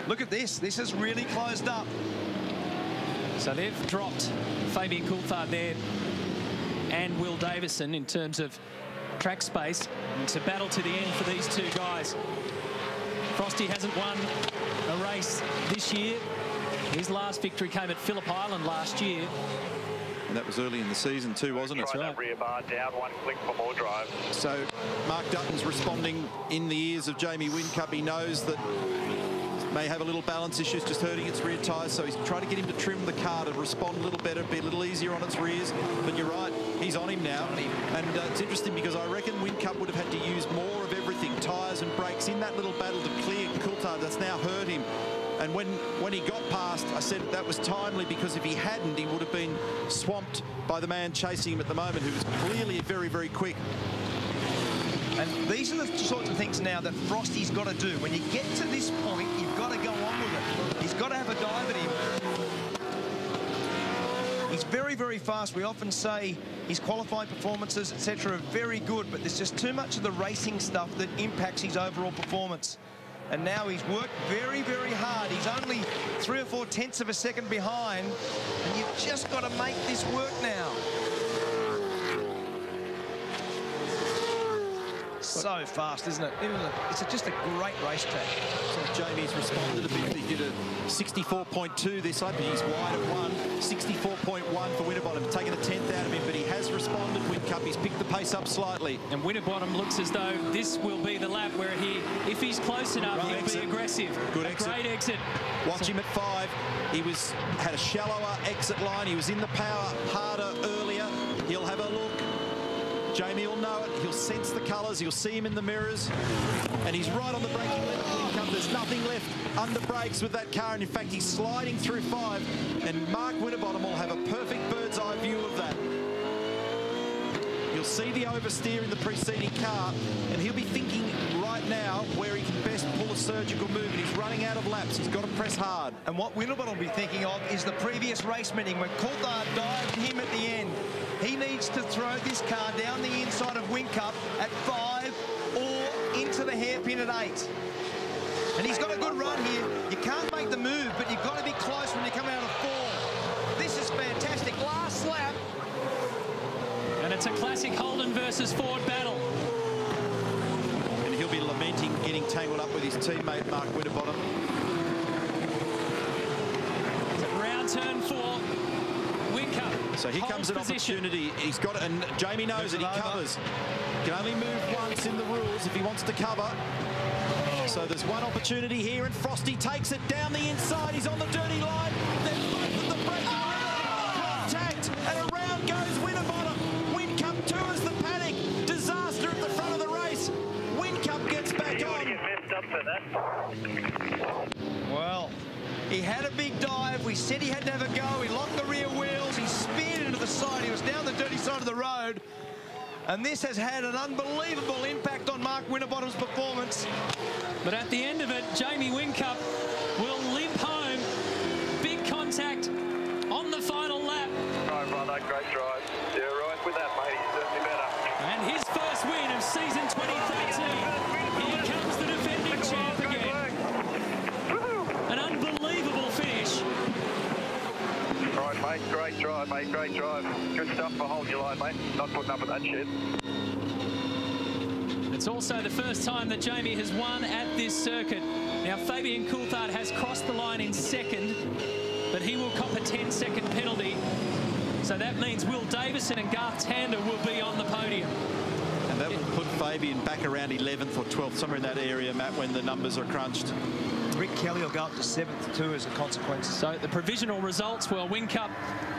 Look at this. This has really closed up. So they've dropped Fabian Coulthard there and Will Davison in terms of track space. It's a battle to the end for these two guys. Frosty hasn't won a race this year. His last victory came at Phillip Island last year. And that was early in the season too, wasn't it? Try that rear bar down, 1 click for more drive. So Mark Dutton's responding in the ears of Jamie Whincup. He knows that may have a little balance issues, just hurting its rear tyres, so he's trying to get him to trim the car to respond a little better, be a little easier on its rears. But you're right, he's on him now. And it's interesting because I reckon Whincup would have had to use more of everything, tyres and brakes, in that little battle to clear Coulthard. That's now hurt him. And when he got past, I said that was timely, because if he hadn't, he would have been swamped by the man chasing him at the moment, who was clearly very, very quick. And these are the sorts of things now that Frosty's got to do. When you get to this point, you've got to go on with it. He's got to have a dive at him. He's very, very fast. We often say his qualifying performances, etc., are very good, but there's just too much of the racing stuff that impacts his overall performance. And now he's worked very, very hard. He's only 3 or 4 tenths of a second behind, and you've just got to make this work now. So fast, isn't it? It's just a great racetrack. So Jamie's responded a bit. He did a 64.2 this lap, but he's wide at 1. 64.1 for Winterbottom, taking a 10th out of him, but he has responded. Whincup, he's picked the pace up slightly. And Winterbottom looks as though this will be the lap where if he's close enough, he'll be aggressive. Good exit. Great exit. Watch him at 5. He had a shallower exit line. He was in the power harder earlier. He'll have a look. Jamie will know it. He'll sense the colours. He'll see him in the mirrors. And he's right on the braking limit. There's nothing left under brakes with that car. And in fact, he's sliding through 5. And Mark Winterbottom will have a perfect bird's eye view of that. You'll see the oversteer in the preceding car. And he'll be thinking right now where he can best pull a surgical move. And he's running out of laps. He's got to press hard. And what Winterbottom will be thinking of is the previous race meeting when Coulthard dived him at the end. He needs to throw this car down the inside of Whincup at 5 or into the hairpin at 8. And he's got a good run here. You can't make the move, but you've got to be close when you come out of 4. This is fantastic. Last lap. And it's a classic Holden versus Ford battle. And he'll be lamenting getting tangled up with his teammate, Mark Winterbottom. It's a round turn 4. Whincup. So here comes an opportunity. He's got it, and Jamie knows it. He covers. Can only move once in the rules if he wants to cover. So there's one opportunity here, and Frosty takes it down the inside. He's on the dirty line. Then both of the brake contact, and around goes Winterbottom. Whincup tours the paddock. Disaster at the front of the race. Whincup gets back on. Well, he had a big dive. We said he had to have a go. He locked the rear wheels. He speared into the side. He was down the dirty side of the road. And this has had an unbelievable impact on Mark Winterbottom's performance. But at the end of it, Jamie Whincup will limp home. Big contact on the final lap. Right, brother, great drive. Yeah, right with that, mate. He's certainly better. And his first win of season 2013. Here comes the defending champ again. An unbelievable finish. Right, mate, great drive, mate, great drive. Good stuff for holding your line, mate. Not putting up with that shit. It's also the first time that Jamie has won at this circuit. Now, Fabian Coulthard has crossed the line in second, but he will cop a 10-second penalty. So that means Will Davison and Garth Tander will be on the podium. And that will put Fabian back around 11th or 12th, somewhere in that area, Matt, when the numbers are crunched. Rick Kelly will go up to 7th too as a consequence. So the provisional results, well, Whincup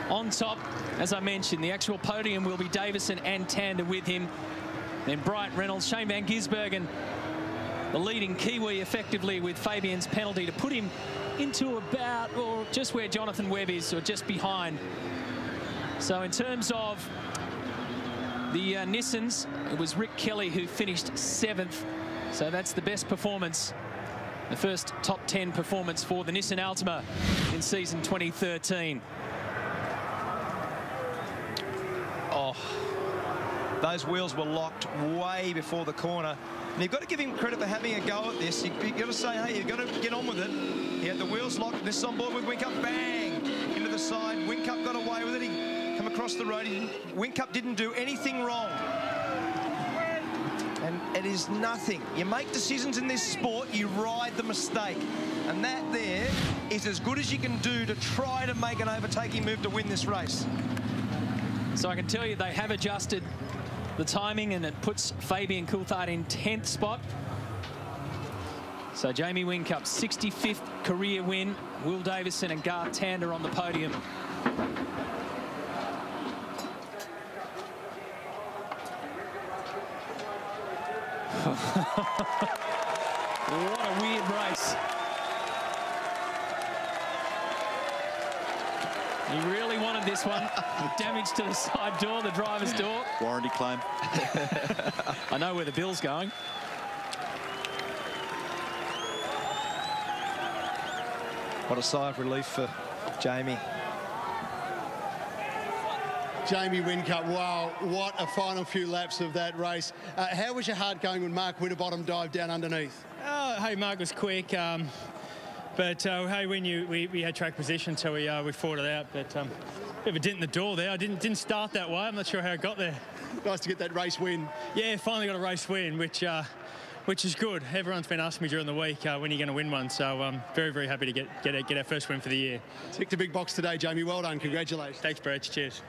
on top. As I mentioned, the actual podium will be Davison and Tander with him. Then Bryant Reynolds, Shane Van Gisbergen, the leading Kiwi effectively with Fabian's penalty to put him into about, or just where Jonathan Webb is, or just behind. So in terms of the Nissans, it was Rick Kelly who finished 7th. So that's the best performance, the first top 10 performance for the Nissan Altima in season 2013. Oh, those wheels were locked way before the corner. And you've got to give him credit for having a go at this. You've got to say, hey, you've got to get on with it. He had the wheels locked. This is on board with Whincup. Bang! Into the side. Whincup got away with it. He come across the road. Whincup didn't do anything wrong. And it is nothing. You make decisions in this sport, you ride the mistake. And that there is as good as you can do to try to make an overtaking move to win this race. So I can tell you they have adjusted the timing, and it puts Fabian Coulthard in 10th spot. So Jamie Whincup, 65th career win. Will Davison and Garth Tander on the podium. What a weird race. He really wanted this one. Damage to the side door, the driver's door. Warranty claim. I know where the bill's going. What a sigh of relief for Jamie. Jamie Whincup, wow, what a final few laps of that race. How was your heart going when Mark Winterbottom dived down underneath? Hey, Mark was quick, but hey, we knew we had track position, so we fought it out. But bit of a dent in the door there. I didn't start that way. I'm not sure how I got there. Nice to get that race win. Yeah, finally got a race win, which is good. Everyone's been asking me during the week when are you going to win one, so I'm very, very happy to get our first win for the year. Ticked a big box today, Jamie. Well done. Congratulations. Thanks, Brett. Cheers.